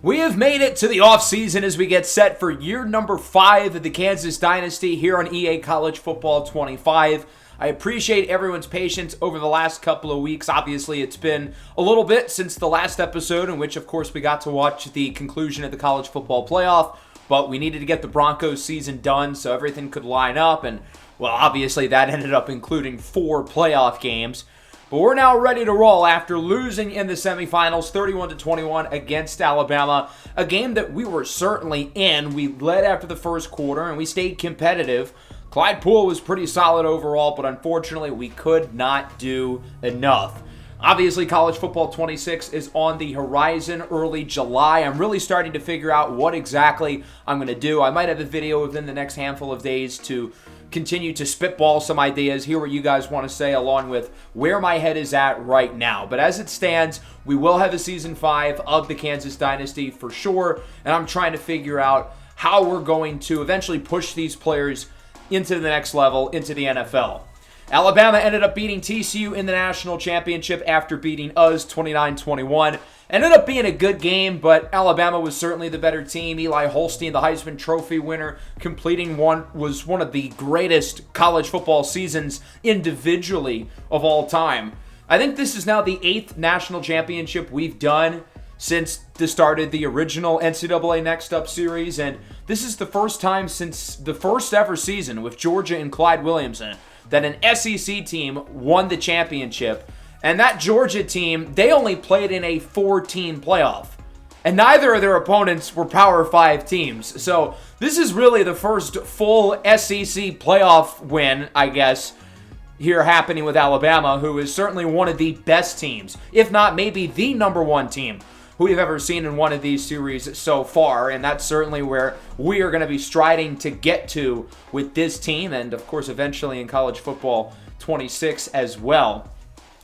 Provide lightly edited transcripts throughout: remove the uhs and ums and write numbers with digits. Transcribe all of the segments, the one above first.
We have made it to the offseason as we get set for year number 5 of the Kansas Dynasty here on EA College Football 25. I appreciate everyone's patience over the last couple of weeks. Obviously, it's been a little bit since the last episode in which, of course, we got to watch the conclusion of the college football playoff, but we needed to get the Broncos season done so everything could line up, and, well, obviously that ended up including 4 playoff games. But we're now ready to roll after losing in the semifinals 31-21 against Alabama, a game that we were certainly in. We led after the first quarter and we stayed competitive. Clyde Poole was pretty solid overall, but unfortunately we could not do enough. Obviously, College Football 26 is on the horizon early July. I'm really starting to figure out what exactly I'm going to do. I might have a video within the next handful of days to continue to spitball some ideas, hear what you guys want to say, along with where my head is at right now. But as it stands, we will have a Season 5 of the Kansas Dynasty for sure, and I'm trying to figure out how we're going to eventually push these players into the next level, into the NFL. Alabama ended up beating TCU in the national championship after beating us 29-21. Ended up being a good game, but Alabama was certainly the better team. Eli Holstein, the Heisman Trophy winner, completing one of the greatest college football seasons individually of all time. I think this is now the 8th national championship we've done since the start of the original NCAA Next Up series, and this is the first time since the first ever season with Georgia and Clyde Williamson that an SEC team won the championship. And that Georgia team, they only played in a 4-team playoff. And neither of their opponents were Power 5 teams. So this is really the first full SEC playoff win, I guess, here happening with Alabama, who is certainly one of the best teams, if not maybe the number one team who we've ever seen in one of these series so far. And that's certainly where we are going to be striding to get to with this team, and of course eventually in College Football 26 as well.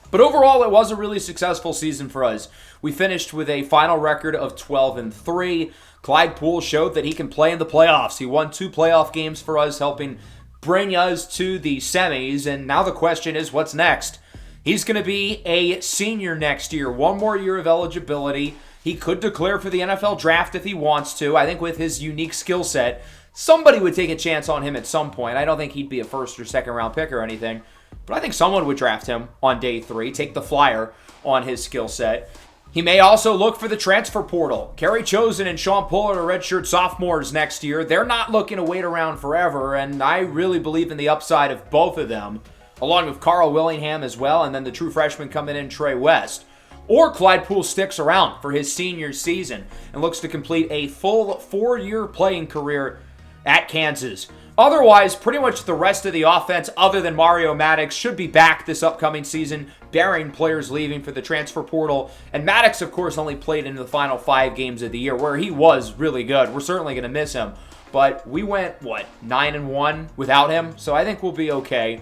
But overall, it was a really successful season for us. We finished with a final record of 12-3. Clyde Poole showed that he can play in the playoffs. He won 2 playoff games for us, helping bring us to the semis. And now the question is, what's next? He's going to be a senior next year. 1 more year of eligibility. He could declare for the NFL draft if he wants to. I think with his unique skill set, somebody would take a chance on him at some point. I don't think he'd be a first or second round pick or anything, but I think someone would draft him on day 3, take the flyer on his skill set. He may also look for the transfer portal. Kerry Chosen and Sean Pullard are redshirt sophomores next year. They're not looking to wait around forever, and I really believe in the upside of both of them, along with Carl Willingham as well, and then the true freshman coming in, Trey West. Or Clyde Poole sticks around for his senior season and looks to complete a full 4-year playing career at Kansas. Otherwise, pretty much the rest of the offense, other than Mario Maddox, should be back this upcoming season, barring players leaving for the transfer portal. And Maddox, of course, only played in the final 5 games of the year, where he was really good. We're certainly going to miss him. But we went, 9-1 without him? So I think we'll be okay.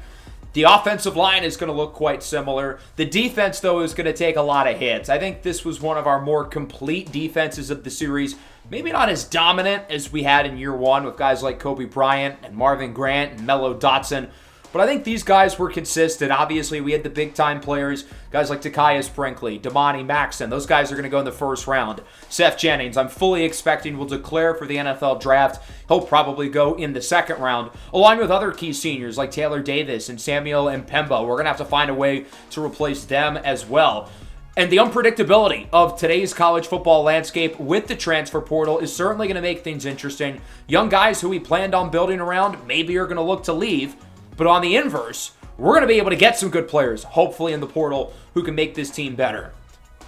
The offensive line is going to look quite similar. The defense, though, is going to take a lot of hits. I think this was one of our more complete defenses of the series. Maybe not as dominant as we had in year 1 with guys like Kobe Bryant and Marvin Grant and Mello Dotson. But I think these guys were consistent. Obviously, we had the big-time players, guys like Takaius Brinkley, Damani Maxson. Those guys are going to go in the first round. Seth Jennings, I'm fully expecting will declare for the NFL draft. He'll probably go in the second round, along with other key seniors like Taylor Davis and Samuel Mpemba. We're going to have to find a way to replace them as well. And the unpredictability of today's college football landscape with the transfer portal is certainly going to make things interesting. Young guys who we planned on building around maybe are going to look to leave. But on the inverse, we're going to be able to get some good players, hopefully in the portal, who can make this team better.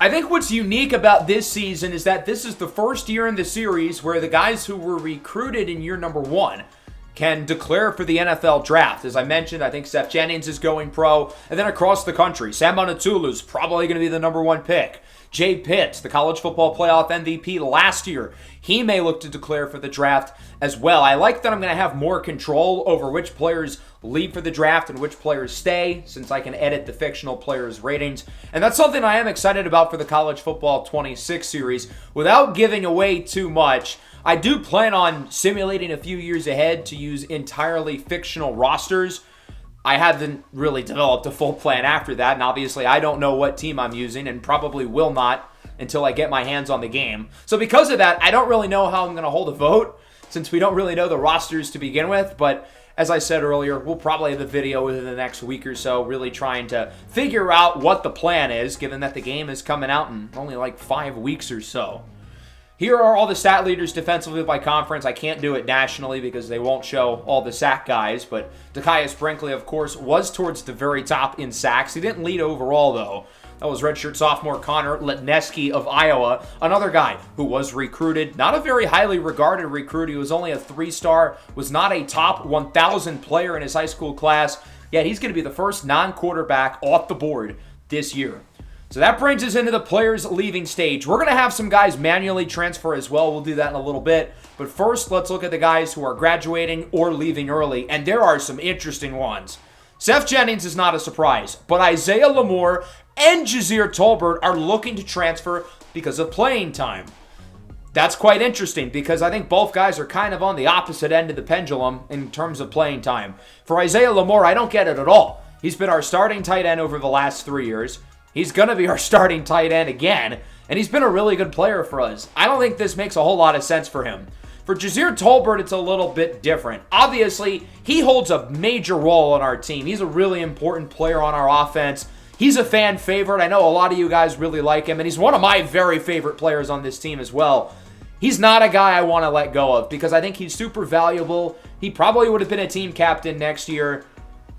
I think what's unique about this season is that this is the first year in the series where the guys who were recruited in year number 1 can declare for the NFL draft. As I mentioned, I think Seth Jennings is going pro. And then across the country, Sam Monatulu is probably going to be the number 1 pick. Jay Pitts, the college football playoff MVP last year, he may look to declare for the draft as well. I like that I'm going to have more control over which players leave for the draft and which players stay, since I can edit the fictional players' ratings. And that's something I am excited about for the College Football 26 series. Without giving away too much, I do plan on simulating a few years ahead to use entirely fictional rosters. I haven't really developed a full plan after that, and obviously I don't know what team I'm using and probably will not until I get my hands on the game. So because of that, I don't really know how I'm going to hold a vote since we don't really know the rosters to begin with. But as I said earlier, we'll probably have a video within the next week or so really trying to figure out what the plan is, given that the game is coming out in only like 5 weeks or so. Here are all the stat leaders defensively by conference. I can't do it nationally because they won't show all the sack guys, but Ty'Kaius Brinkley, of course, was towards the very top in sacks. He didn't lead overall, though. That was redshirt sophomore Connor Letneski of Iowa, another guy who was recruited. Not a very highly regarded recruit. He was only a 3-star, was not a top 1,000 player in his high school class, yet he's going to be the first non-quarterback off the board this year. So that brings us into the players leaving stage. We're going to have some guys manually transfer as well. We'll do that in a little bit. But first, let's look at the guys who are graduating or leaving early, and there are some interesting ones. Seth Jennings is not a surprise, but Isaiah Lamore and Jazir Tolbert are looking to transfer because of playing time. That's quite interesting because I think both guys are kind of on the opposite end of the pendulum in terms of playing time. For Isaiah Lamore, I don't get it at all. He's been our starting tight end over the last 3 years. He's going to be our starting tight end again, and he's been a really good player for us. I don't think this makes a whole lot of sense for him. For Jazir Tolbert, it's a little bit different. Obviously, he holds a major role on our team. He's a really important player on our offense. He's a fan favorite. I know a lot of you guys really like him, and he's one of my very favorite players on this team as well. He's not a guy I want to let go of because I think he's super valuable. He probably would have been a team captain next year,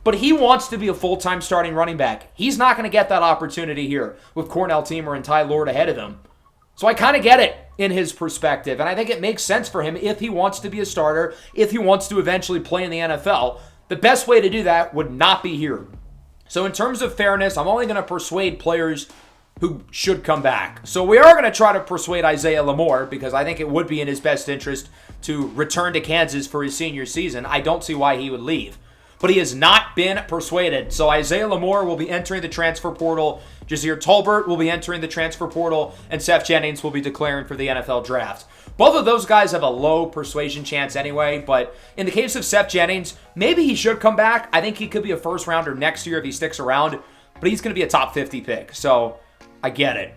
but he wants to be a full-time starting running back. He's not going to get that opportunity here with Cornell Teamer and Ty Lord ahead of him. So I kind of get it in his perspective, and I think it makes sense for him if he wants to be a starter, if he wants to eventually play in the NFL. The best way to do that would not be here. So in terms of fairness, I'm only going to persuade players who should come back. So we are going to try to persuade Isaiah Lamore because I think it would be in his best interest to return to Kansas for his senior season. I don't see why he would leave. But he has not been persuaded. So Isaiah Lamore will be entering the transfer portal. Jazir Tolbert will be entering the transfer portal. And Seth Jennings will be declaring for the NFL draft. Both of those guys have a low persuasion chance anyway. But in the case of Seth Jennings, maybe he should come back. I think he could be a first rounder next year if he sticks around. But he's going to be a top 50 pick. So I get it.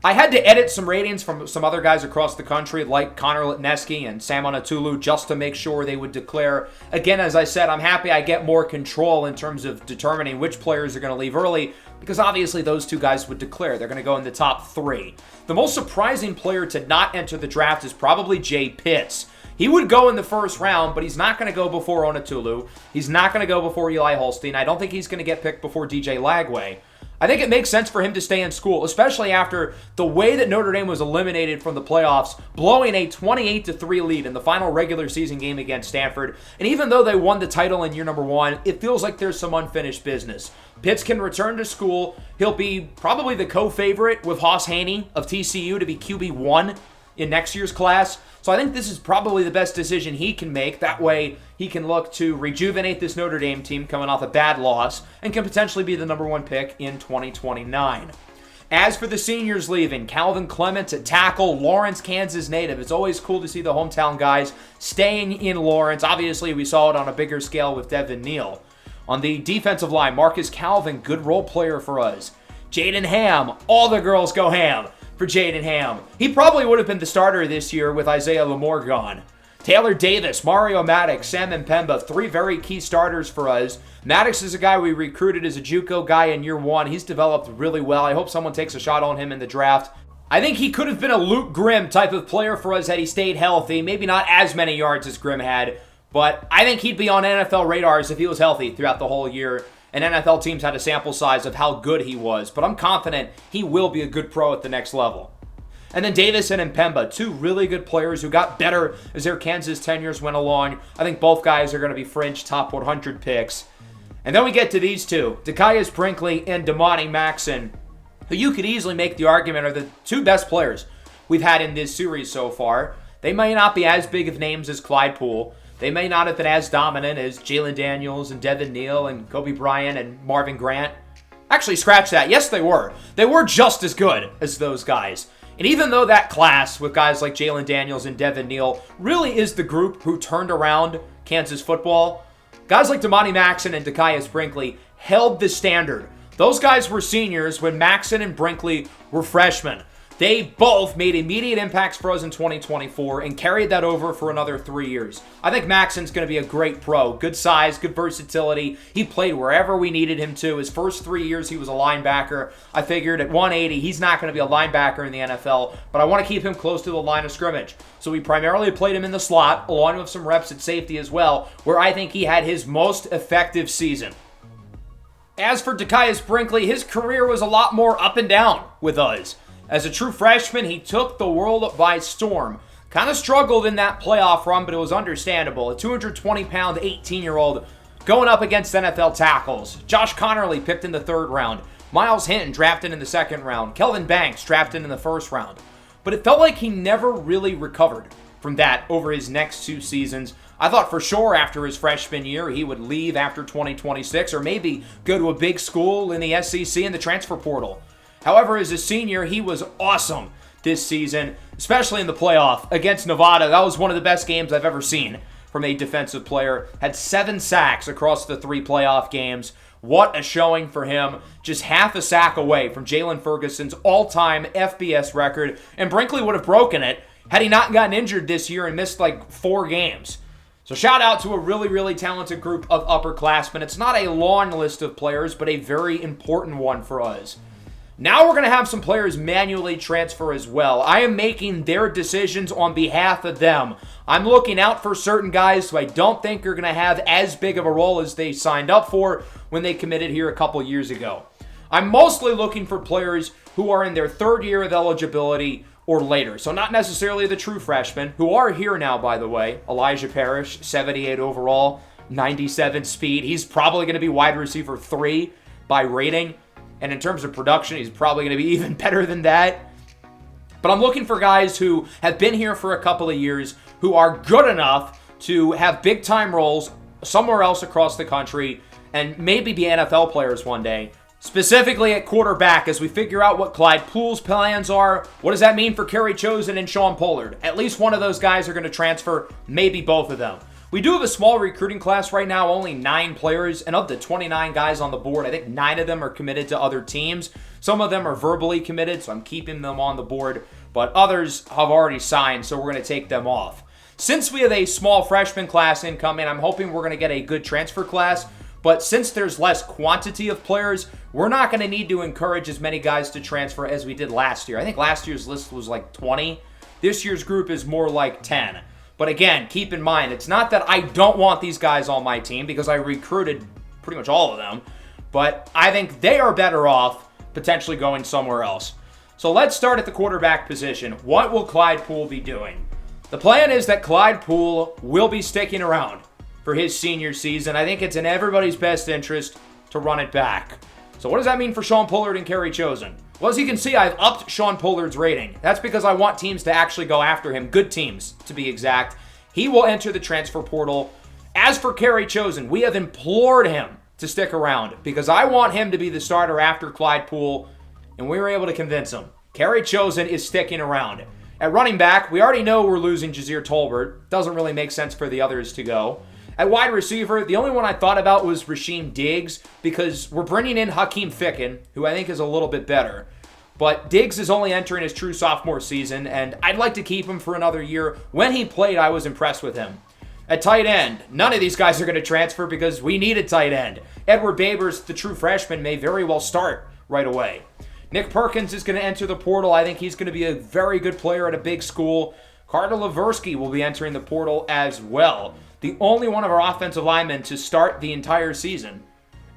I had to edit some ratings from some other guys across the country like Connor Letneski and Sam Onatulu just to make sure they would declare. Again, as I said, I'm happy I get more control in terms of determining which players are going to leave early because obviously those two guys would declare. They're going to go in the top 3. The most surprising player to not enter the draft is probably Jay Pitts. He would go in the first round, but he's not going to go before Onatulu. He's not going to go before Eli Holstein. I don't think he's going to get picked before DJ Lagway. I think it makes sense for him to stay in school, especially after the way that Notre Dame was eliminated from the playoffs, blowing a 28-3 lead in the final regular season game against Stanford. And even though they won the title in year number 1, it feels like there's some unfinished business. Pitts can return to school. He'll be probably the co-favorite with Hoss Haney of TCU to be QB1 in next year's class. So I think this is probably the best decision he can make. That way he can look to rejuvenate this Notre Dame team coming off a bad loss and can potentially be the number 1 pick in 2029. As for the seniors leaving, Calvin Clements at tackle, Lawrence, Kansas native. It's always cool to see the hometown guys staying in Lawrence. Obviously, we saw it on a bigger scale with Devin Neal. On the defensive line, Marcus Calvin, good role player for us. Jaden Ham, all the girls go ham for Jaden Ham. He probably would have been the starter this year with Isaiah Lamore gone. Taylor Davis, Mario Maddox, Sam Mpemba, 3 very key starters for us. Maddox is a guy we recruited as a JUCO guy in year 1. He's developed really well. I hope someone takes a shot on him in the draft. I think he could have been a Luke Grimm type of player for us had he stayed healthy. Maybe not as many yards as Grimm had, but I think he'd be on NFL radars if he was healthy throughout the whole year. And NFL teams had a sample size of how good he was. But I'm confident he will be a good pro at the next level. And then Davis and Mpemba, 2 really good players who got better as their Kansas tenures went along. I think both guys are going to be fringe top 100 picks. And then we get to these 2, Ty'Kaius Brinkley and Damani Maxson, who you could easily make the argument are the 2 best players we've had in this series so far. They may not be as big of names as Clydepool. They may not have been as dominant as Jalen Daniels and Devin Neal and Kobe Bryant and Marvin Grant. Actually, scratch that. Yes, they were. They were just as good as those guys. And even though that class with guys like Jalen Daniels and Devin Neal really is the group who turned around Kansas football, guys like Damani Maxson and Ty'Kaius Brinkley held the standard. Those guys were seniors when Maxson and Brinkley were freshmen. They both made immediate impacts for us in 2024 and carried that over for another 3 years. I think Maxon's going to be a great pro. Good size, good versatility. He played wherever we needed him to. His first 3 years, he was a linebacker. I figured at 180, he's not going to be a linebacker in the NFL, but I want to keep him close to the line of scrimmage. So we primarily played him in the slot, along with some reps at safety as well, where I think he had his most effective season. As for Tykius Brinkley, his career was a lot more up and down with us. As a true freshman, he took the world by storm. Kind of struggled in that playoff run, but it was understandable. A 220-pound, 18-year-old going up against NFL tackles. Josh Connerly picked in the 3rd round. Miles Hinton drafted in the 2nd round. Kelvin Banks drafted in the 1st round. But it felt like he never really recovered from that over his next 2 seasons. I thought for sure after his freshman year he would leave after 2026 or maybe go to a big school in the SEC in the transfer portal. However, as a senior, he was awesome this season, especially in the playoff against Nevada. That was one of the best games I've ever seen from a defensive player. Had 7 sacks across the 3 playoff games. What a showing for him. Just half a sack away from Jalen Ferguson's all-time FBS record. And Brinkley would have broken it had he not gotten injured this year and missed like 4 games. So shout out to a really, really talented group of upperclassmen. It's not a long list of players, but a very important one for us. Now we're going to have some players manually transfer as well. I am making their decisions on behalf of them. I'm looking out for certain guys who I don't think are going to have as big of a role as they signed up for when they committed here a couple years ago. I'm mostly looking for players who are in their 3rd year of eligibility or later. So not necessarily the true freshmen, who are here now, by the way. Elijah Parrish, 78 overall, 97 speed. He's probably going to be wide receiver 3 by rating. And in terms of production, he's probably going to be even better than that. But I'm looking for guys who have been here for a couple of years, who are good enough to have big-time roles somewhere else across the country and maybe be NFL players one day. Specifically at quarterback, as we figure out what Clyde Poole's plans are. What does that mean for Kerry Chosen and Sean Pollard? At least one of those guys are going to transfer, maybe both of them. We do have a small recruiting class right now, only 9 players, and of the 29 guys on the board, I think 9 of them are committed to other teams. Some of them are verbally committed, so I'm keeping them on the board, but others have already signed, so we're going to take them off. Since we have a small freshman class incoming, I'm hoping we're going to get a good transfer class, but since there's less quantity of players, we're not going to need to encourage as many guys to transfer as we did last year. I think last year's list was like 20. This year's group is more like 10. But again, keep in mind, it's not that I don't want these guys on my team because I recruited pretty much all of them, but I think they are better off potentially going somewhere else. So let's start at the quarterback position. What will Clyde Poole be doing? The plan is that Clyde Poole will be sticking around for his senior season. I think it's in everybody's best interest to run it back. So what does that mean for Sean Pollard and Kerry Chosen? Well, as you can see, I've upped Sean Pollard's rating. That's because I want teams to actually go after him. Good teams, to be exact. He will enter the transfer portal. As for Kerry Chosen, we have implored him to stick around because I want him to be the starter after Clyde Poole, and we were able to convince him. Kerry Chosen is sticking around. At running back, we already know we're losing Jazeer Tolbert. Doesn't really make sense for the others to go. At wide receiver, the only one I thought about was Rasheem Diggs because we're bringing in Hakeem Ficken, who I think is a little bit better. But Diggs is only entering his true sophomore season, and I'd like to keep him for another year. When he played, I was impressed with him. At tight end, none of these guys are going to transfer because we need a tight end. Edward Babers, the true freshman, may very well start right away. Nick Perkins is going to enter the portal. I think he's going to be a very good player at a big school. Carter Leversky will be entering the portal as well. The only one of our offensive linemen to start the entire season.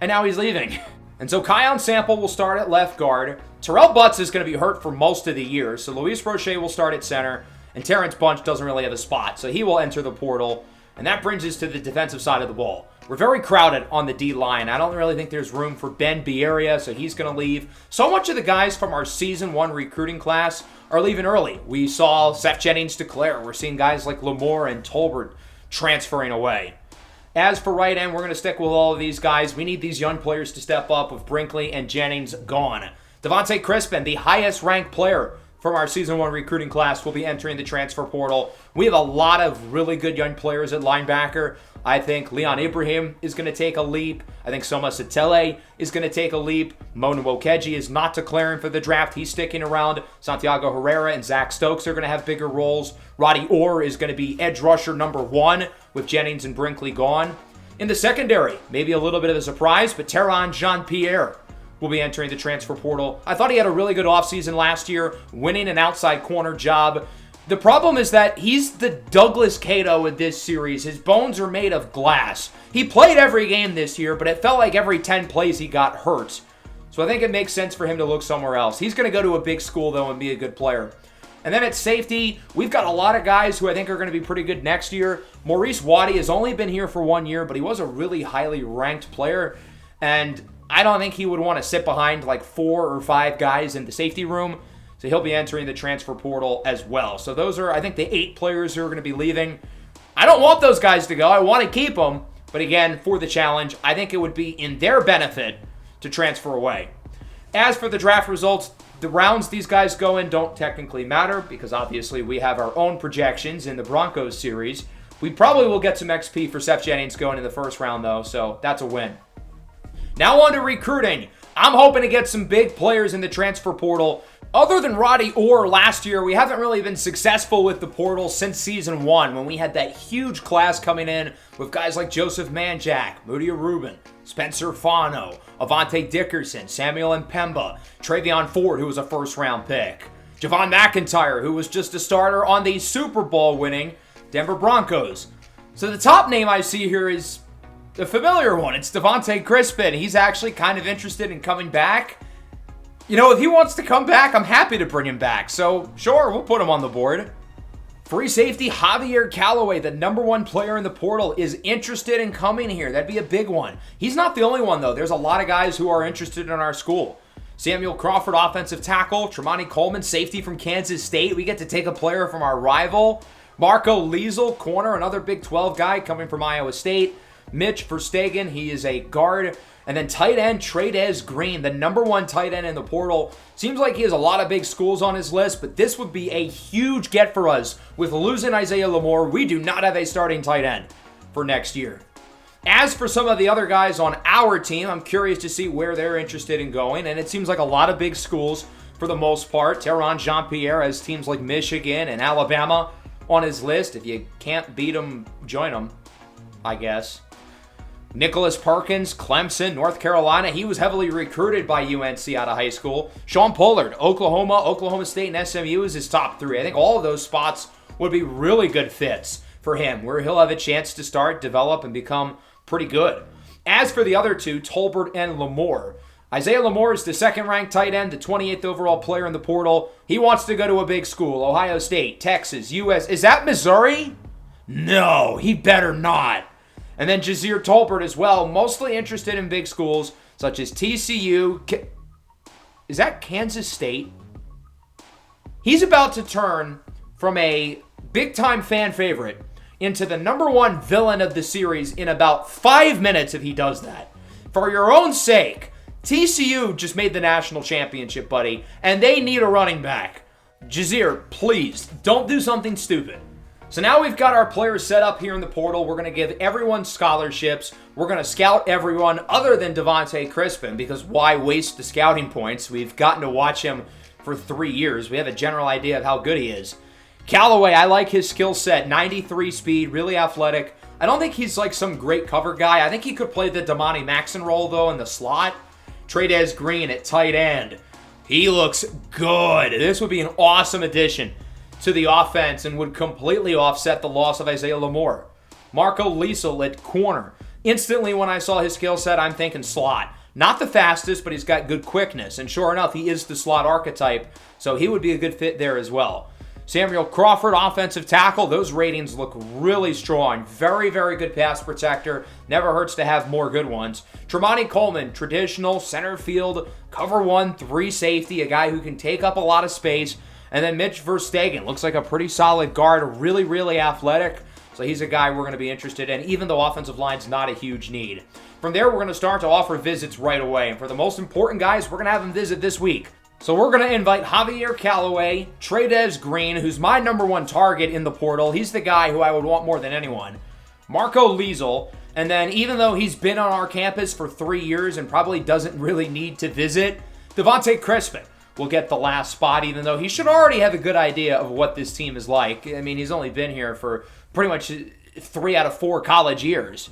And now he's leaving. And so Kion Sample will start at left guard. Terrell Butts is going to be hurt for most of the year, so Luis Roche will start at center. And Terrence Bunch doesn't really have a spot, so he will enter the portal. And that brings us to the defensive side of the ball. We're very crowded on the D-line. I don't really think there's room for Ben Bieria, so he's going to leave. So much of the guys from our Season 1 recruiting class are leaving early. We saw Seth Jennings declare. We're seeing guys like Lamore and Tolbert transferring away. As for right end, we're going to stick with all of these guys. We need these young players to step up with Brinkley and Jennings gone. Devontae Crispin, the highest ranked player from our Season 1 recruiting class will be entering the transfer portal. We have a lot of really good young players at linebacker. I think Leon Ibrahim is going to take a leap. I think Soma Satele is going to take a leap. Mo Nwokeji is not declaring for the draft. He's sticking around. Santiago Herrera and Zach Stokes are going to have bigger roles. Roddy Orr is going to be edge rusher number 1 with Jennings and Brinkley gone. In the secondary, maybe a little bit of a surprise, but Teron Jean-Pierre will be entering the transfer portal. I thought he had a really good offseason last year, winning an outside corner job. The problem is that he's the Douglas Cato in this series. His bones are made of glass. He played every game this year, but it felt like every 10 plays he got hurt. So I think it makes sense for him to look somewhere else. He's going to go to a big school, though, and be a good player. And then at safety, we've got a lot of guys who I think are going to be pretty good next year. Maurice Waddy has only been here for 1 year, but he was a really highly ranked player. And I don't think he would want to sit behind like 4 or 5 guys in the safety room. So he'll be entering the transfer portal as well. So those are, I think, the 8 players who are going to be leaving. I don't want those guys to go. I want to keep them. But again, for the challenge, I think it would be in their benefit to transfer away. As for the draft results, the rounds these guys go in don't technically matter because obviously we have our own projections in the Broncos series. We probably will get some XP for Seth Jennings going in the first round, though, so that's a win. Now on to recruiting. I'm hoping to get some big players in the transfer portal. Other than Roddy Orr last year, we haven't really been successful with the portal since Season 1 when we had that huge class coming in with guys like Joseph Manjack, Moody Rubin, Spencer Fano, Avante Dickerson, Samuel Mpemba, Travion Ford, who was a first-round pick, Javon McIntyre, who was just a starter on the Super Bowl winning Denver Broncos. So the top name I see here is the familiar one. It's Devontae Crispin. He's actually kind of interested in coming back. You know, if he wants to come back, I'm happy to bring him back. So, sure, we'll put him on the board. Free safety Javier Callaway, the number 1 player in the portal, is interested in coming here. That'd be a big one. He's not the only one, though. There's a lot of guys who are interested in our school. Samuel Crawford, offensive tackle. Tremonti Coleman, safety from Kansas State. We get to take a player from our rival. Marco Liesel, corner, another Big 12 guy coming from Iowa State. Mitch Verstegen, he is a guard. And then tight end Tradez Green, the number 1 tight end in the portal. Seems like he has a lot of big schools on his list, but this would be a huge get for us. With losing Isaiah Lamore, we do not have a starting tight end for next year. As for some of the other guys on our team, I'm curious to see where they're interested in going, and it seems like a lot of big schools for the most part. Teron Jean-Pierre has teams like Michigan and Alabama on his list. If you can't beat them, join them, I guess. Nicholas Perkins, Clemson, North Carolina. He was heavily recruited by UNC out of high school. Sean Pollard, Oklahoma State, and SMU is his top 3. I think all of those spots would be really good fits for him, where he'll have a chance to start, develop, and become pretty good. As for the other 2, Tolbert and Lamore, Isaiah Lamore is the 2nd-ranked tight end, the 28th overall player in the portal. He wants to go to a big school, Ohio State, Texas, US. Is that Missouri? No, he better not. And then Jazir Tolbert as well, mostly interested in big schools such as TCU. Is that Kansas State? He's about to turn from a big-time fan favorite into the number 1 villain of the series in about 5 minutes if he does that. For your own sake, TCU just made the national championship, buddy, and they need a running back. Jazir, please, don't do something stupid. So now we've got our players set up here in the portal. We're going to give everyone scholarships. We're going to scout everyone other than Devontae Crispin because why waste the scouting points? We've gotten to watch him for 3 years. We have a general idea of how good he is. Callaway, I like his skill set. 93 speed, really athletic. I don't think he's like some great cover guy. I think he could play the Damani Maxon role, though, in the slot. Tradez Green at tight end. He looks good. This would be an awesome addition to the offense and would completely offset the loss of Isaiah Lamore. Marco Liesel at corner. Instantly when I saw his skill set, I'm thinking slot. Not the fastest, but he's got good quickness. And sure enough, he is the slot archetype, so he would be a good fit there as well. Samuel Crawford, offensive tackle. Those ratings look really strong. Very, very good pass protector. Never hurts to have more good ones. Tremonti Coleman, traditional center field, cover 1, 3 safety, a guy who can take up a lot of space. And then Mitch Verstegen looks like a pretty solid guard, really, really athletic. So he's a guy we're going to be interested in, even though offensive line's not a huge need. From there, we're going to start to offer visits right away. And for the most important guys, we're going to have them visit this week. So we're going to invite Javier Callaway, Trey'Dez Green, who's my number one target in the portal. He's the guy who I would want more than anyone. Marco Liesel, and then even though he's been on our campus for 3 years and probably doesn't really need to visit, Devontae Crispin will get the last spot, even though he should already have a good idea of what this team is like. I mean, he's only been here for pretty much 3 out of 4 college years.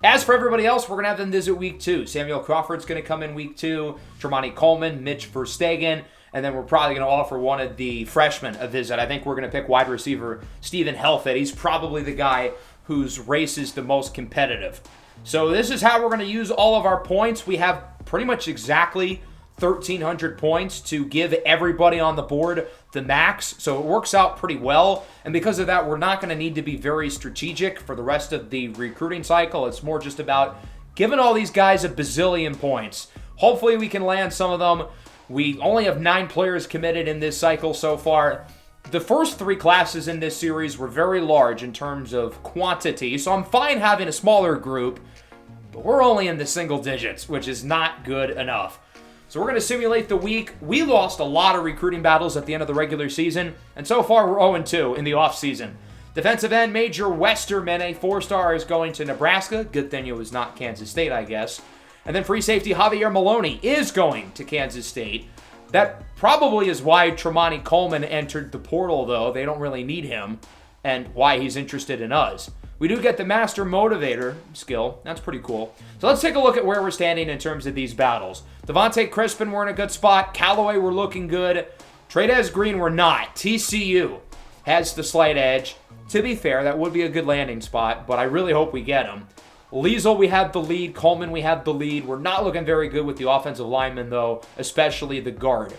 As for everybody else, we're going to have them visit week 2. Samuel Crawford's going to come in week 2, Tremonti Coleman, Mitch Verstegen, and then we're probably going to offer one of the freshmen a visit. I think we're going to pick wide receiver Stephen Helfet. He's probably the guy whose race is the most competitive. So this is how we're going to use all of our points. We have pretty much exactly 1,300 points to give everybody on the board the max, so it works out pretty well. And because of that, we're not going to need to be very strategic for the rest of the recruiting cycle. It's more just about giving all these guys a bazillion points. Hopefully we can land some of them. We only have 9 players committed in this cycle so far. The first 3 classes in this series were very large in terms of quantity, so I'm fine having a smaller group, but we're only in the single digits, which is not good enough. So we're going to simulate the week. We lost a lot of recruiting battles at the end of the regular season, and so far we're 0-2 in the offseason. Defensive end Major Westerman, a 4-star, is going to Nebraska. Good thing it was not Kansas State, I guess. And then free safety Javier Maloney is going to Kansas State. That probably is why Tremonti Coleman entered the portal, though. They don't really need him, and why he's interested in us. We do get the Master Motivator skill. That's pretty cool. So let's take a look at where we're standing in terms of these battles. Devontae Crispin, we're in a good spot. Callaway, we're looking good. Trey'Dez Green, we're not. TCU has the slight edge. To be fair, that would be a good landing spot, but I really hope we get him. Liesel, we have the lead. Coleman, we have the lead. We're not looking very good with the offensive linemen, though, especially the guard.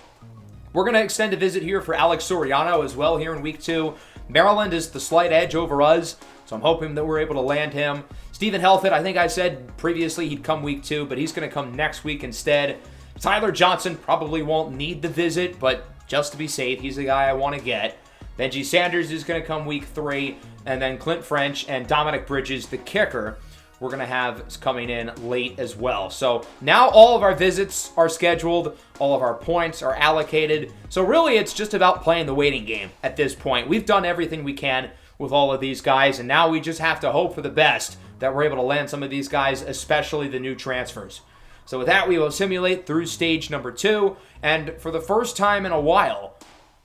We're going to extend a visit here for Alex Soriano as well here in week 2. Maryland is the slight edge over us, so I'm hoping that we're able to land him. Stephen Helfet, I think I said previously he'd come week 2, but he's going to come next week instead. Tyler Johnson probably won't need the visit, but just to be safe, he's the guy I want to get. Benji Sanders is going to come week 3, and then Clint French and Dominic Bridges, the kicker, we're going to have coming in late as well. So now all of our visits are scheduled, all of our points are allocated. So really it's just about playing the waiting game at this point. We've done everything we can with all of these guys, and now we just have to hope for the best that we're able to land some of these guys, especially the new transfers. So with that, we will simulate through stage number 2, and for the first time in a while,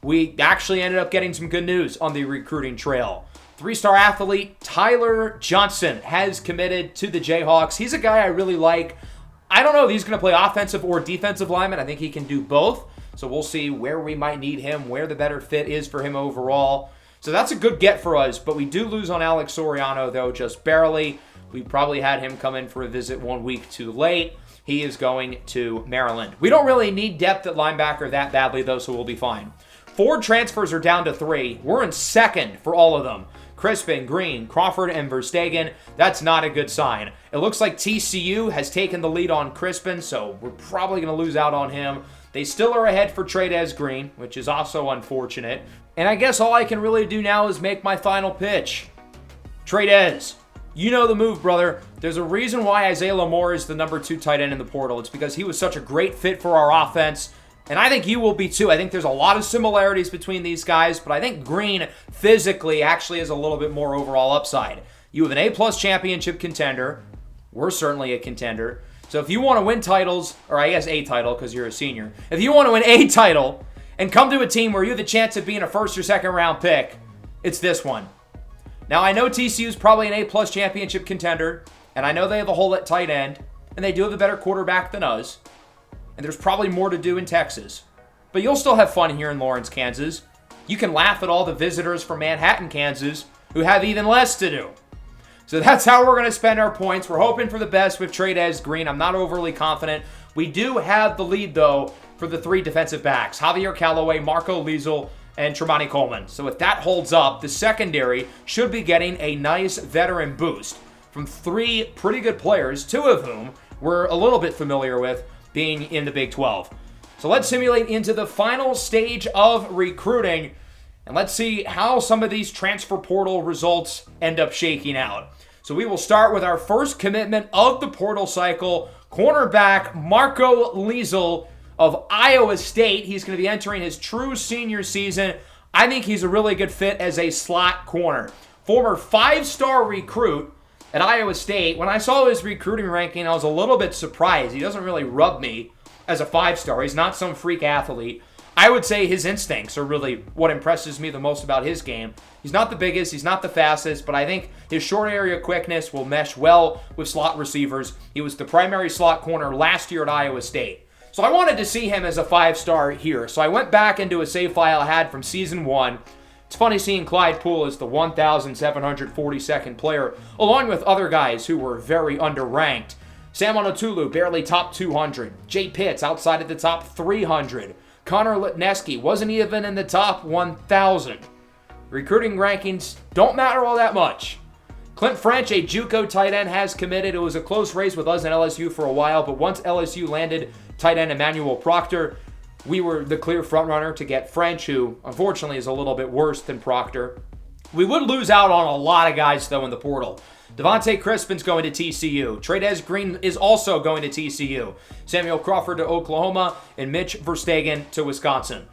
we actually ended up getting some good news on the recruiting trail. 3-star athlete Tyler Johnson has committed to the Jayhawks. He's a guy I really like. I don't know if he's going to play offensive or defensive lineman. I think he can do both. So we'll see where we might need him, where the better fit is for him overall. So that's a good get for us, but we do lose on Alex Soriano, though, just barely. We probably had him come in for a visit 1 week too late. He is going to Maryland. We don't really need depth at linebacker that badly, though, so we'll be fine. 4 transfers are down to 3. We're in second for all of them. Crispin, Green, Crawford, and Verstegen. That's not a good sign. It looks like TCU has taken the lead on Crispin, so we're probably going to lose out on him. They still are ahead for Trey'Dez Green, which is also unfortunate. And I guess all I can really do now is make my final pitch. Trey'Dez, you know the move, brother. There's a reason why Isaiah Lamore is the number 2 tight end in the portal. It's because he was such a great fit for our offense. And I think you will be too. I think there's a lot of similarities between these guys, but I think Green physically actually has a little bit more overall upside. You have an A-plus championship contender. We're certainly a contender. So if you want to win titles, or I guess a title because you're a senior, if you want to win a title and come to a team where you have the chance of being a first or second round pick, it's this one. Now I know TCU is probably an A-plus championship contender, and I know they have a hole at tight end, and they do have a better quarterback than us. And there's probably more to do in Texas. But you'll still have fun here in Lawrence, Kansas. You can laugh at all the visitors from Manhattan, Kansas, who have even less to do. So that's how we're going to spend our points. We're hoping for the best with Trey'Dez Green. I'm not overly confident. We do have the lead, though, for the 3 defensive backs. Javier Callaway, Marco Liesel, and Tremonti Coleman. So if that holds up, the secondary should be getting a nice veteran boost from 3 pretty good players, 2 of whom we're a little bit familiar with, being in the Big 12. So let's simulate into the final stage of recruiting, and let's see how some of these transfer portal results end up shaking out. So we will start with our first commitment of the portal cycle, cornerback Marco Liesel of Iowa State. He's going to be entering his true senior season. I think he's a really good fit as a slot corner. Former 5-star recruit at Iowa State. When I saw his recruiting ranking, I was a little bit surprised. He doesn't really rub me as a 5-star. He's not some freak athlete. I would say his instincts are really what impresses me the most about his game. He's not the biggest, he's not the fastest, but I think his short area quickness will mesh well with slot receivers. He was the primary slot corner last year at Iowa State. So I wanted to see him as a 5-star here. So I went back into a save file I had from season 1. It's funny seeing Clyde Poole as the 1,742nd player, along with other guys who were very underranked. Sam Onotulu, barely top 200. Jay Pitts outside of the top 300. Connor Litneski wasn't even in the top 1,000. Recruiting rankings don't matter all that much. Clint French, a JUCO tight end, has committed. It was a close race with us and LSU for a while, but once LSU landed tight end Emmanuel Proctor, we were the clear frontrunner to get French, who unfortunately is a little bit worse than Proctor. We would lose out on a lot of guys, though, in the portal. Devontae Crispin's going to TCU. Trey'Dez Green is also going to TCU. Samuel Crawford to Oklahoma, and Mitch Verstegen to Wisconsin.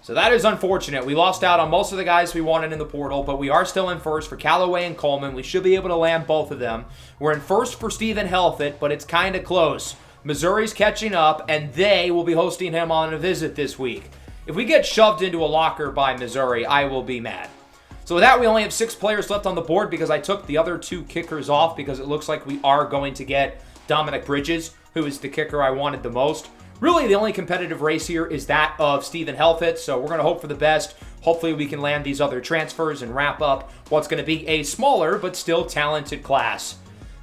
So that is unfortunate. We lost out on most of the guys we wanted in the portal, but we are still in first for Callaway and Coleman. We should be able to land both of them. We're in first for Stephen Helfett, but it's kind of close. Missouri's catching up, and they will be hosting him on a visit this week. If we get shoved into a locker by Missouri, I will be mad. So with that, we only have 6 players left on the board because I took the other 2 kickers off because it looks like we are going to get Dominic Bridges, who is the kicker I wanted the most. Really, the only competitive race here is that of Stephen Helfett, so we're going to hope for the best. Hopefully, we can land these other transfers and wrap up what's going to be a smaller but still talented class.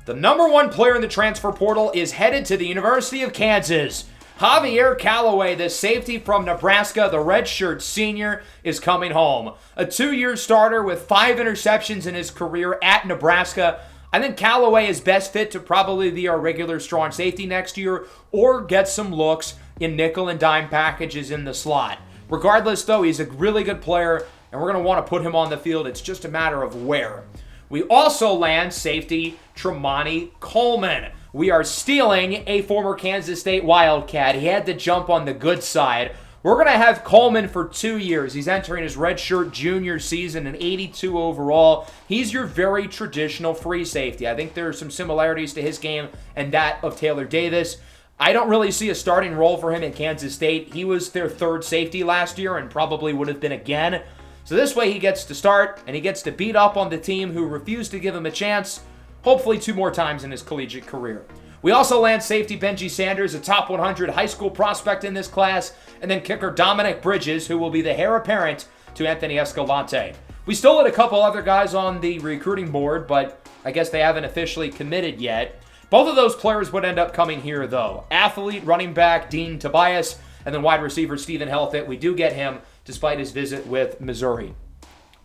The number 1 player in the transfer portal is headed to the University of Kansas. Javier Callaway, the safety from Nebraska, the redshirt senior, is coming home. A 2-year starter with 5 interceptions in his career at Nebraska. I think Callaway is best fit to probably be our regular strong safety next year or get some looks in nickel and dime packages in the slot. Regardless, though, he's a really good player, and we're going to want to put him on the field. It's just a matter of where. We also land safety Tremonti Coleman. We are stealing a former Kansas State Wildcat. He had to jump on the good side. We're going to have Coleman for 2 years. He's entering his redshirt junior season, an 82 overall. He's your very traditional free safety. I think there are some similarities to his game and that of Taylor Davis. I don't really see a starting role for him at Kansas State. He was their 3rd safety last year and probably would have been again. So this way he gets to start and he gets to beat up on the team who refused to give him a chance, hopefully 2 more times in his collegiate career. We also land safety Benji Sanders, a top 100 high school prospect in this class, and then kicker Dominic Bridges, who will be the heir apparent to Anthony Escalante. We still had a couple other guys on the recruiting board, but I guess they haven't officially committed yet. Both of those players would end up coming here, though. Athlete, running back, Dean Tobias, and then wide receiver Stephen Helfett. We do get him despite his visit with Missouri.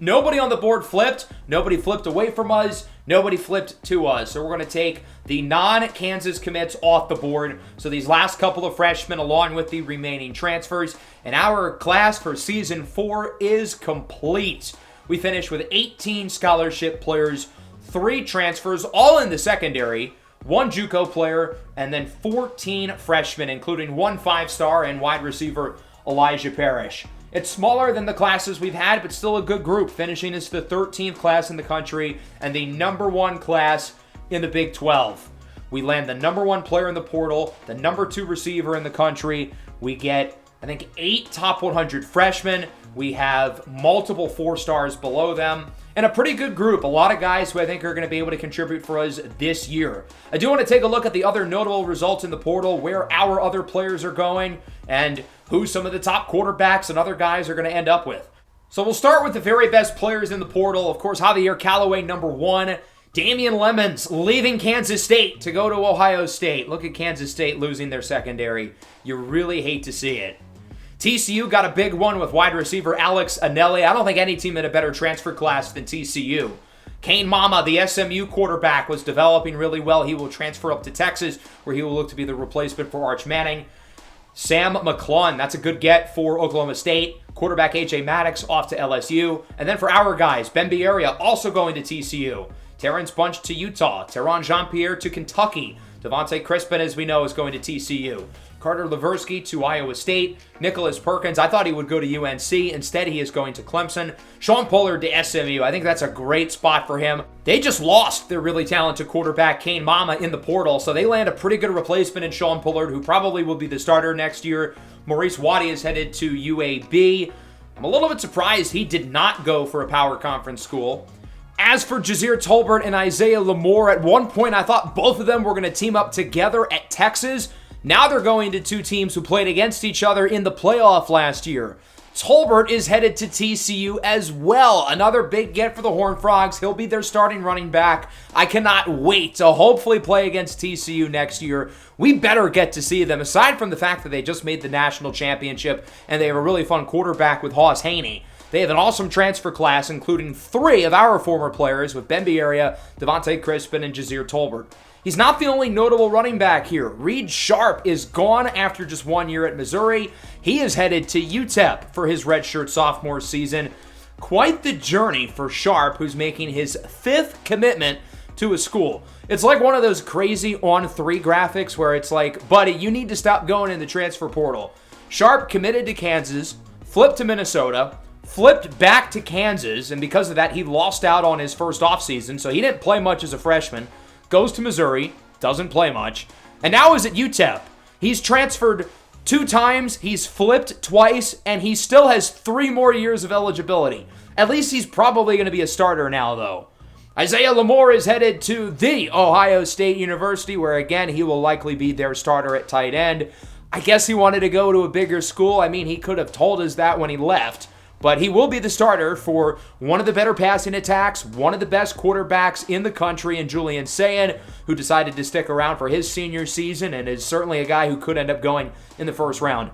Nobody on the board flipped. Nobody flipped away from us. Nobody flipped to us. So we're going to take the non-Kansas commits off the board. So these last couple of freshmen along with the remaining transfers. And our class for season 4 is complete. We finished with 18 scholarship players, 3 transfers, all in the secondary, 1 JUCO player, and then 14 freshmen, including 1 5-star and wide receiver Elijah Parrish. It's smaller than the classes we've had, but still a good group, finishing as the 13th class in the country and the number 1 class in the Big 12. We land the number 1 player in the portal, the number 2 receiver in the country. We get, I think, 8 top 100 freshmen. We have multiple 4-stars below them, and a pretty good group. A lot of guys who I think are going to be able to contribute for us this year. I do want to take a look at the other notable results in the portal, where our other players are going, and who some of the top quarterbacks and other guys are going to end up with. So we'll start with the very best players in the portal. Of course, Javier Callaway, number 1. Damian Lemons leaving Kansas State to go to Ohio State. Look at Kansas State losing their secondary. You really hate to see it. TCU got a big one with wide receiver Alex Anelli. I don't think any team had a better transfer class than TCU. Kane Mama, the SMU quarterback, was developing really well. He will transfer up to Texas, where he will look to be the replacement for Arch Manning. Sam McClung, that's a good get for Oklahoma State. Quarterback A.J. Maddox off to LSU. And then for our guys, Ben Biaria also going to TCU. Terrence Bunch to Utah. Teron Jean-Pierre to Kentucky. Devontae Crispin, as we know, is going to TCU. Carter Leversky to Iowa State. Nicholas Perkins, I thought he would go to UNC. Instead, he is going to Clemson. Sean Pollard to SMU. I think that's a great spot for him. They just lost their really talented quarterback, Kane Mama, in the portal, so they land a pretty good replacement in Sean Pollard, who probably will be the starter next year. Maurice Waddy is headed to UAB. I'm a little bit surprised he did not go for a power conference school. As for Jazir Tolbert and Isaiah Lamore, at one point I thought both of them were going to team up together at Texas. Now they're going to two teams who played against each other in the playoff last year. Tolbert is headed to TCU as well. Another big get for the Horned Frogs. He'll be their starting running back. I cannot wait to hopefully play against TCU next year. We better get to see them, aside from the fact that they just made the national championship and they have a really fun quarterback with Hoss Haney. They have an awesome transfer class, including 3 of our former players with Ben Bieria, Devontae Crispin, and Jazir Tolbert. He's not the only notable running back here. Reed Sharp is gone after just 1 year at Missouri. He is headed to UTEP for his redshirt sophomore season. Quite the journey for Sharp, who's making his 5th commitment to a school. It's like one of those crazy on-3 graphics where it's like, buddy, you need to stop going in the transfer portal. Sharp committed to Kansas, flipped to Minnesota, flipped back to Kansas, and because of that, he lost out on his first offseason, so he didn't play much as a freshman. Goes to Missouri, doesn't play much, and now is at UTEP. He's transferred 2 times, he's flipped twice, and he still has 3 more years of eligibility. At least he's probably going to be a starter now, though. Isaiah Lamore is headed to the Ohio State University, where again, he will likely be their starter at tight end. I guess he wanted to go to a bigger school. I mean, he could have told us that when he left. But he will be the starter for one of the better passing attacks, one of the best quarterbacks in the country in Julian Sayin, who decided to stick around for his senior season and is certainly a guy who could end up going in the first round.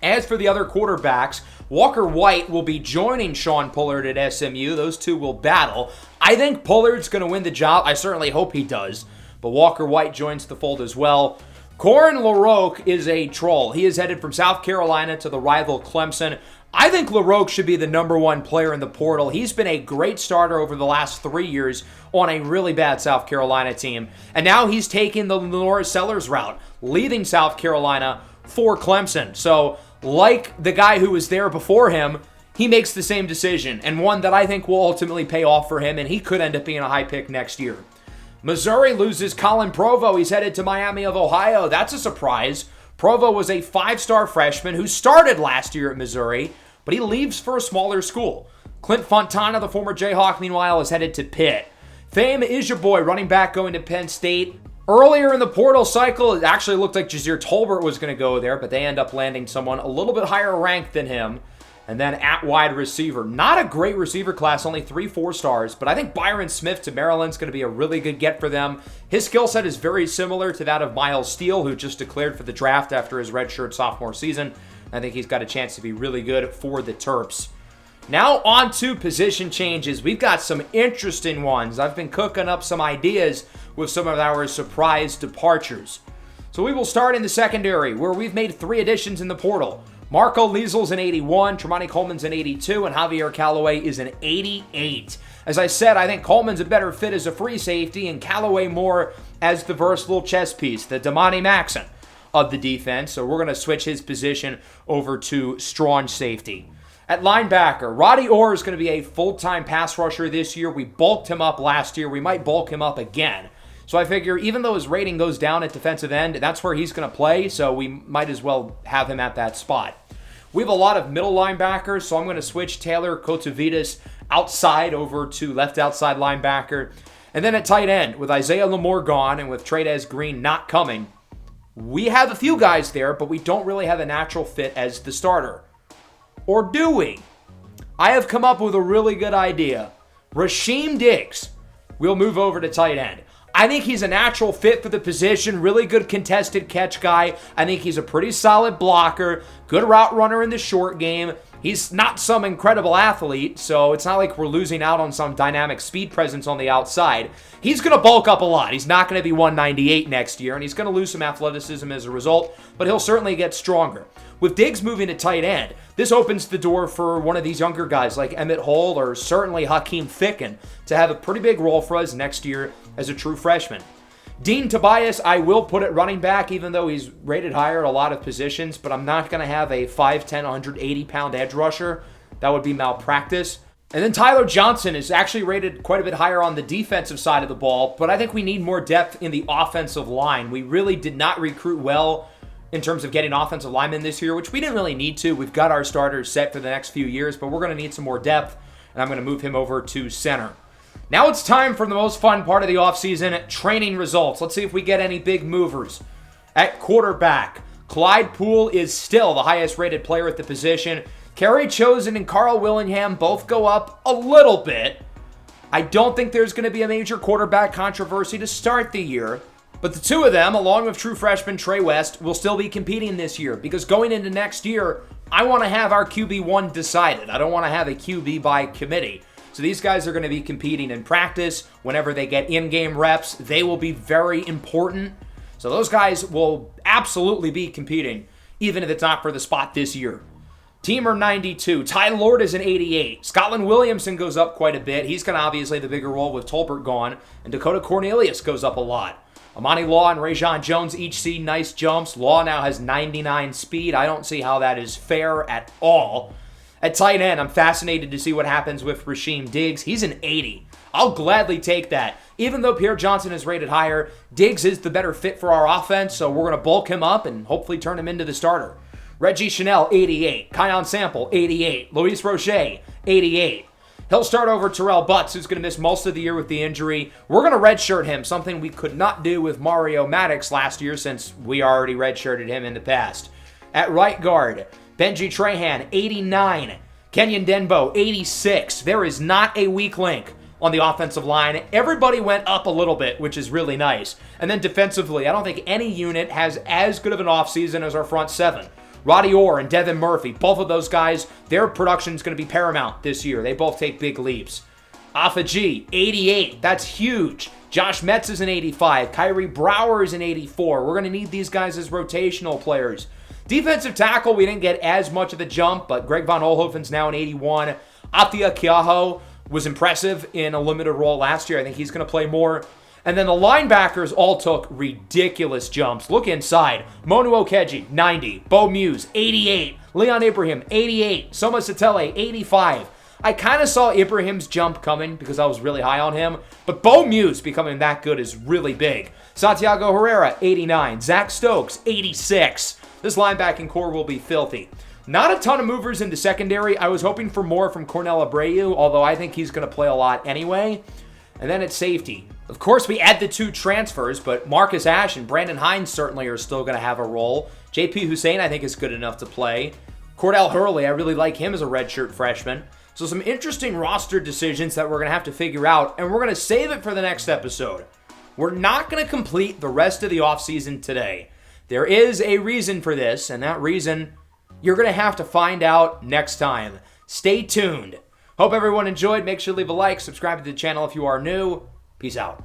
As for the other quarterbacks, Walker White will be joining Sean Pollard at SMU. Those two will battle. I think Pollard's going to win the job. I certainly hope he does. But Walker White joins the fold as well. Corin LaRoque is a troll. He is headed from South Carolina to the rival Clemson. I think LaRoque should be the number 1 player in the portal. He's been a great starter over the last 3 years on a really bad South Carolina team. And now he's taking the Lenore Sellers route, leaving South Carolina for Clemson. So, like the guy who was there before him, he makes the same decision, and one that I think will ultimately pay off for him, and he could end up being a high pick next year. Missouri loses Colin Provo. He's headed to Miami of Ohio. That's a surprise. Provo was a 5-star freshman who started last year at Missouri, but he leaves for a smaller school. Clint Fontana, the former Jayhawk, meanwhile, is headed to Pitt. Fame is your boy, running back going to Penn State. Earlier in the portal cycle, it actually looked like Jazir Tolbert was going to go there, but they end up landing someone a little bit higher ranked than him. And then at wide receiver, not a great receiver class, only 3 4-stars, but I think Byron Smith to Maryland's going to be a really good get for them. His skill set is very similar to that of Miles Steele, who just declared for the draft after his redshirt sophomore season. I think he's got a chance to be really good for the Terps. Now on to position changes. We've got some interesting ones. I've been cooking up some ideas with some of our surprise departures. So we will start in the secondary, where we've made 3 additions in the portal. Marco Liesel's an 81, Tremonti Coleman's an 82, and Javier Callaway is an 88. As I said, I think Coleman's a better fit as a free safety, and Callaway more as the versatile chess piece, the Damani Maxon of the defense. So we're going to switch his position over to strong safety. At linebacker, Roddy Orr is going to be a full-time pass rusher this year. We bulked him up last year. We might bulk him up again. So I figure even though his rating goes down at defensive end, that's where he's going to play, so we might as well have him at that spot. We have a lot of middle linebackers, so I'm going to switch Taylor Kotovidas outside over to left outside linebacker. And then at tight end, with Isaiah Lamore gone and with Trey'Dez Green not coming, we have a few guys there, but we don't really have a natural fit as the starter. Or do we? I have come up with a really good idea. Rasheem Diggs will move over to tight end. I think he's a natural fit for the position, really good contested catch guy. I think he's a pretty solid blocker, good route runner in the short game. He's not some incredible athlete, so it's not like we're losing out on some dynamic speed presence on the outside. He's going to bulk up a lot. He's not going to be 198 next year, and he's going to lose some athleticism as a result, but he'll certainly get stronger. With Diggs moving to tight end, this opens the door for one of these younger guys like Emmett Hull or certainly Hakeem Ficken to have a pretty big role for us next year as a true freshman. Dean Tobias, I will put at running back, even though he's rated higher at a lot of positions, but I'm not going to have a 5'10", 180-pound edge rusher. That would be malpractice. And then Tyler Johnson is actually rated quite a bit higher on the defensive side of the ball, but I think we need more depth in the offensive line. We really did not recruit well in terms of getting offensive linemen this year, which we didn't really need to. We've got our starters set for the next few years, but we're going to need some more depth, and I'm going to move him over to center. Now it's time for the most fun part of the offseason, training results. Let's see if we get any big movers. At quarterback, Clyde Poole is still the highest rated player at the position. Kerry Chosen and Carl Willingham both go up a little bit. I don't think there's going to be a major quarterback controversy to start the year, but the two of them, along with true freshman Trey West, will still be competing this year because going into next year, I want to have our QB1 decided. I don't want to have a QB by committee. So these guys are going to be competing in practice. Whenever they get in-game reps, they will be very important. So those guys will absolutely be competing, even if it's not for the spot this year. Teamer 92. Ty Lord is an 88. Scotland Williamson goes up quite a bit. He's going to obviously the bigger role with Tolbert gone. And Dakota Cornelius goes up a lot. Amani Law and Rajon Jones each see nice jumps. Law now has 99 speed. I don't see how that is fair at all. At tight end, I'm fascinated to see what happens with Rasheem Diggs. He's an 80. I'll gladly take that. Even though Pierre Johnson is rated higher, Diggs is the better fit for our offense, so we're going to bulk him up and hopefully turn him into the starter. Reggie Chanel, 88. Kion Sample, 88. Luis Roche, 88. He'll start over Terrell Butts, who's going to miss most of the year with the injury. We're going to redshirt him, something we could not do with Mario Maddox last year since we already redshirted him in the past. At right guard, Benji Trahan, 89. Kenyon Denbo, 86. There is not a weak link on the offensive line. Everybody went up a little bit, which is really nice. And then defensively, I don't think any unit has as good of an offseason as our front seven. Roddy Orr and Devin Murphy, both of those guys, their production is going to be paramount this year. They both take big leaps. Alpha G, 88. That's huge. Josh Metz is an 85. Kyrie Brower is an 84. We're going to need these guys as rotational players. Defensive tackle, we didn't get as much of a jump, but Greg Von Olhoffen's now an 81. Atia Kiaho was impressive in a limited role last year. I think he's going to play more. And then the linebackers all took ridiculous jumps. Look inside. Monu Okeji, 90. Bo Muse, 88. Leon Ibrahim, 88. Soma Satele, 85. I kind of saw Ibrahim's jump coming because I was really high on him, but Bo Muse becoming that good is really big. Santiago Herrera, 89. Zach Stokes, 86. This linebacking core will be filthy. Not a ton of movers in the secondary. I was hoping for more from Cornell Abreu, although I think he's going to play a lot anyway. And then at safety, of course, we add the two transfers, but Marcus Ashe and Brandon Hines certainly are still going to have a role. JP Hussein, I think, is good enough to play. Cordell Hurley, I really like him as a redshirt freshman. So some interesting roster decisions that we're going to have to figure out, and we're going to save it for the next episode. We're not going to complete the rest of the offseason today. There is a reason for this, and that reason you're going to have to find out next time. Stay tuned. Hope everyone enjoyed. Make sure to leave a like, subscribe to the channel if you are new. Peace out.